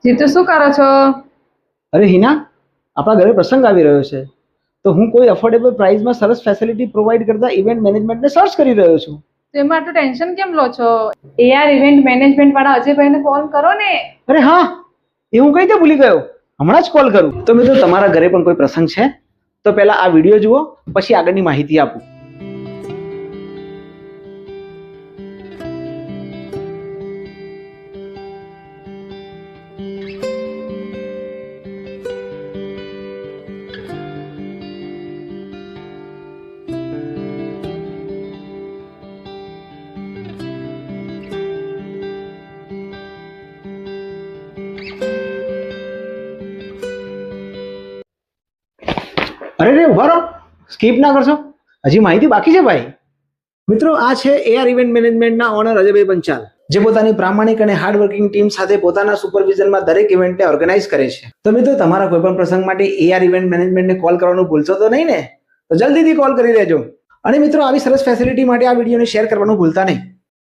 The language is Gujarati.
જીતુ શું કરો છો? અરે હિના, આપણા ઘરે પ્રસંગ આવી રહ્યો છે, તો હું કોઈ અફોર્ડેબલ પ્રાઇસમાં સરસ ફેસિલિટી પ્રોવાઈડ કરતા ઇવેન્ટ મેનેજમેન્ટને સર્ચ કરી રહ્યો છું. તો એમાં આટલું ટેન્શન કેમ લો છો? એઆર ઇવેન્ટ મેનેજમેન્ટ વાળા અજયભાઈને ફોન કરો ને. અરે હા, એ હું કઈ રીતે ભૂલી ગયો. હમણાં જ કોલ કરું. તો મિત્રો, તમારા ઘરે પણ કોઈ પ્રસંગ છે તો પહેલા આ વિડીયો જુઓ, પછી આગળની માહિતી આપું. અરે રે, ઉભા રહો, સ્કીપ ના કરશો, હજી માહિતી બાકી છે ભાઈ. મિત્રો, આ છે એઆર ઇવેન્ટ મેનેજમેન્ટના ઓનર અજયભાઈ પંચાલ, જે પોતાની પ્રામાણિક અને હાર્ડવર્કિંગ ટીમ સાથે પોતાના સુપરવિઝનમાં દરેક ઇવેન્ટને ઓર્ગેનાઇઝ કરે છે. તો મિત્રો, તમારા કોઈ પણ પ્રસંગ માટે એઆર ઇવેન્ટ મેનેજમેન્ટને કોલ કરવાનું ભૂલશો તો નહીં ને? તો જલ્દીથી કોલ કરી લેજો. અને મિત્રો, આવી સરસ ફેસિલિટી માટે આ વિડીયોને શેર કરવાનું ભૂલતા નહીં.